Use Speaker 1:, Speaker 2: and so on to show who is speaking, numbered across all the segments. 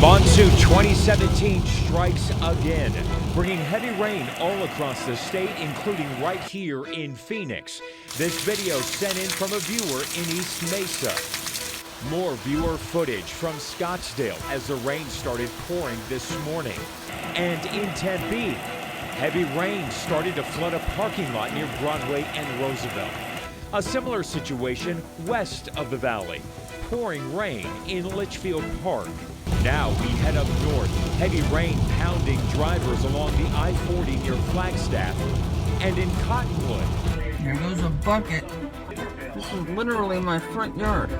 Speaker 1: Monsoon 2017 strikes again, bringing heavy rain all across the state, including right here in Phoenix. This video sent in from a viewer in East Mesa. More viewer footage from Scottsdale as the rain started pouring this morning. And in Tempe, heavy rain started to flood a parking lot near Broadway and Roosevelt. A similar situation west of the valley, pouring rain in Litchfield Park. Now we head up north, heavy rain pounding drivers along the I-40 near Flagstaff and in Cottonwood.
Speaker 2: There goes a bucket. This is literally my front yard.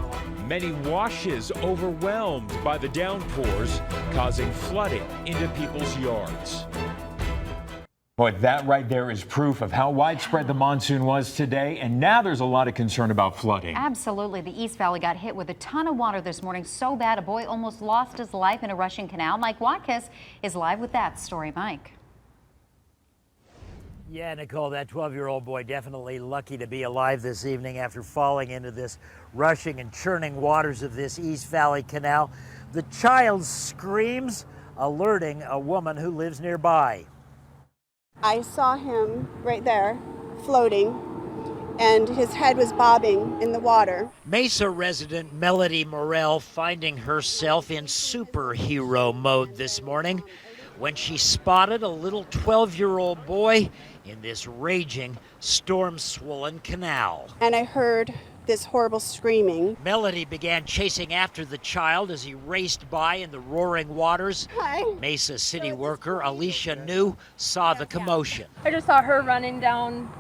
Speaker 1: Many washes overwhelmed by the downpours, causing flooding into people's yards. Boy, that right there is proof of how widespread the monsoon was today, and now there's a lot of concern about flooding.
Speaker 3: Absolutely. The East Valley got hit with a ton of water this morning, so bad a boy almost lost his life in a rushing canal. Mike Watkins is live with that story. Mike.
Speaker 4: Yeah, Nicole, that 12-year-old boy definitely lucky to be alive this evening after falling into this rushing and churning waters of this East Valley Canal. The child screams, alerting a woman who lives nearby.
Speaker 5: I saw him right there floating, and his head was bobbing in the water.
Speaker 4: Mesa resident Melody Morell finding herself in superhero mode this morning when she spotted a little 12-year-old boy in this raging, storm-swollen canal.
Speaker 5: And I heard this horrible screaming.
Speaker 4: Melody began chasing after the child as he raced by in the roaring waters.
Speaker 5: Hi.
Speaker 4: Mesa city worker Alicia New saw the commotion.
Speaker 6: I just saw her running down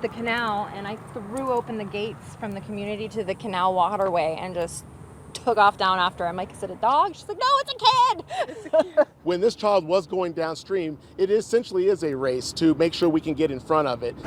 Speaker 6: the canal, and I threw open the gates from the community to the canal waterway and just took off down after her. I'm like, is it a dog? She's like, no, it's a kid.
Speaker 7: When this child was going downstream, it essentially is a race to make sure we can get in front of it.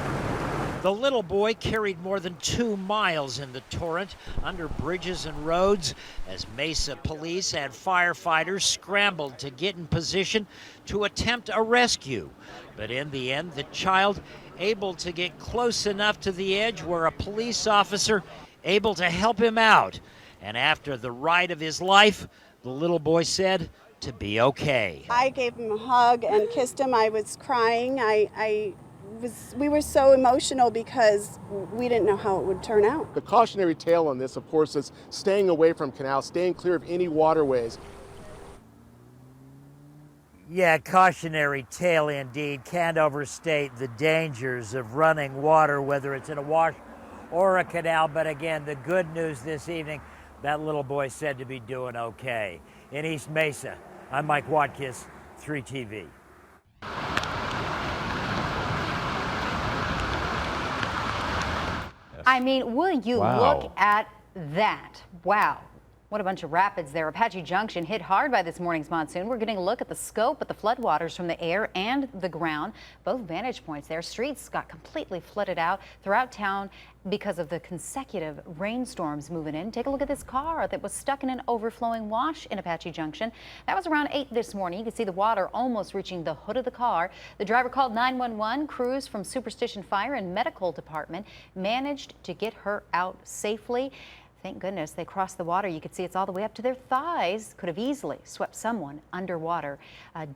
Speaker 4: The little boy carried more than 2 miles in the torrent under bridges and roads as Mesa police and firefighters scrambled to get in position to attempt a rescue. But in the end, the child able to get close enough to the edge where a police officer able to help him out. And after the ride of his life, the little boy said to be okay.
Speaker 5: I gave him a hug and kissed him. I was crying. We were so emotional because we didn't know how it would turn out.
Speaker 7: The cautionary tale on this, of course, is staying away from canals, staying clear of any waterways.
Speaker 4: Yeah, cautionary tale indeed. Can't overstate the dangers of running water, whether it's in a wash or a canal. But again, the good news this evening, that little boy said to be doing okay. In East Mesa, I'm Mike Watkins, 3TV.
Speaker 3: I mean, will you look at that? Wow. What a bunch of rapids there. Apache Junction hit hard by this morning's monsoon. We're getting a look at the scope of the floodwaters from the air and the ground. Both vantage points there. Streets got completely flooded out throughout town because of the consecutive rainstorms moving in. Take a look at this car that was stuck in an overflowing wash in Apache Junction. That was around 8 this morning. You can see the water almost reaching the hood of the car. The driver called 911. Crews from Superstition Fire and Medical Department managed to get her out safely. Thank goodness they crossed the water. You could see it's all the way up to their thighs. Could have easily swept someone underwater.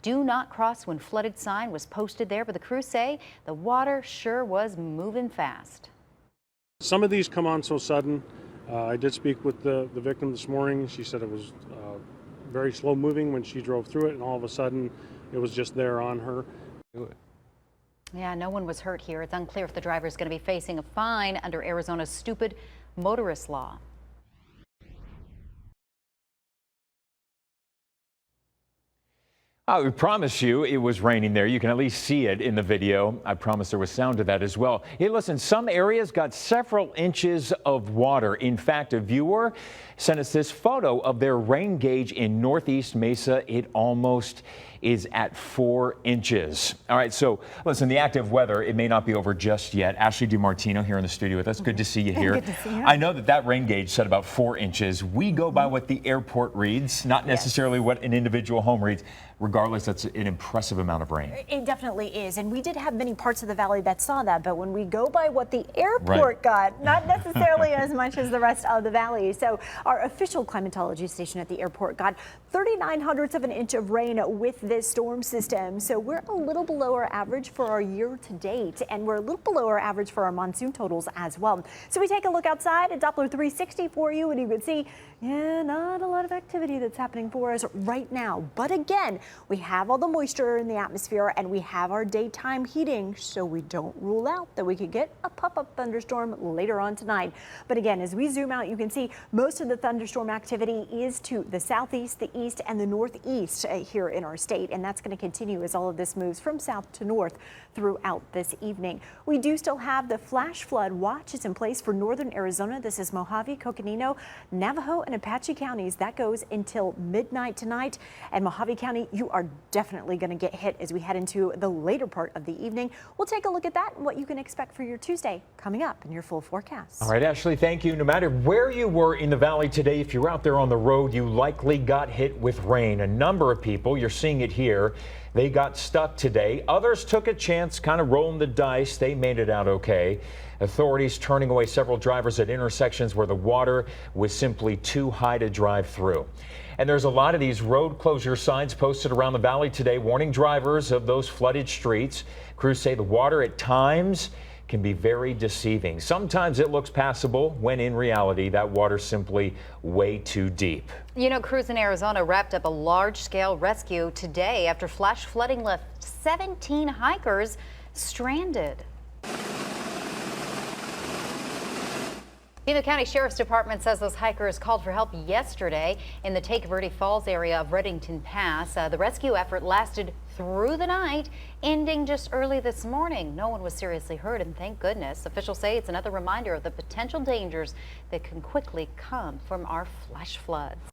Speaker 3: Do not cross when flooded sign was posted there, but the crews say the water sure was moving fast.
Speaker 8: Some of these come on so sudden. I did speak with the victim this morning. She said it was very slow moving when she drove through it, and all of a sudden it was just there on her.
Speaker 3: Yeah, no one was hurt here. It's unclear if the driver is going to be facing a fine under Arizona's stupid motorist law.
Speaker 1: We promise you it was raining there. You can at least see it in the video. I promise there was sound to that as well. Hey, listen, some areas got several inches of water. In fact, a viewer sent us this photo of their rain gauge in northeast Mesa. It almost is at 4 inches. All right, so listen, the active weather, it may not be over just yet. Ashley DiMartino here in the studio with us. Good to see you here.
Speaker 9: Good to see you.
Speaker 1: I know that rain gauge said about 4 inches. We go by what the airport reads, not necessarily what an individual home reads. Regardless, that's an impressive amount of rain.
Speaker 9: It definitely is. And we did have many parts of the valley that saw that. But when we go by what the airport got, not necessarily as much as the rest of the valley. So our official climatology station at the airport got 39/100 of an inch of rain with this storm system. So we're a little below our average for our year to date. And we're a little below our average for our monsoon totals as well. So we take a look outside at Doppler 360 for you. And you can see, not a lot of activity that's happening for us right now. But again, we have all the moisture in the atmosphere and we have our daytime heating, so we don't rule out that we could get a pop-up thunderstorm later on tonight. But again, as we zoom out, you can see most of the thunderstorm activity is to the southeast, the east, and the northeast here in our state, and that's going to continue as all of this moves from south to north throughout this evening. We do still have the flash flood watch is in place for northern Arizona. This is Mojave, Coconino, Navajo, and Apache counties. That goes until midnight tonight. And Mojave County, you are definitely going to get hit as we head into the later part of the evening. We'll take a look at that and what you can expect for your Tuesday coming up in your full forecast.
Speaker 1: All right, Ashley, thank you. No matter where you were in the valley today, if you're out there on the road, you likely got hit with rain. A number of people, you're seeing it here, they got stuck today. Others took a chance, kind of rolling the dice. They made it out okay. Authorities turning away several drivers at intersections where the water was simply too high to drive through. And there's a lot of these road closure signs posted around the valley today, warning drivers of those flooded streets. Crews say the water at times can be very deceiving. Sometimes it looks passable when in reality that water's simply way too deep.
Speaker 3: You know, crews in Arizona wrapped up a large-scale rescue today after flash flooding left 17 hikers stranded. Pima County Sheriff's Department says those hikers called for help yesterday in the Take Verde Falls area of Reddington Pass. The rescue effort lasted through the night, ending just early this morning. No one was seriously hurt, and thank goodness. Officials say it's another reminder of the potential dangers that can quickly come from our flash floods.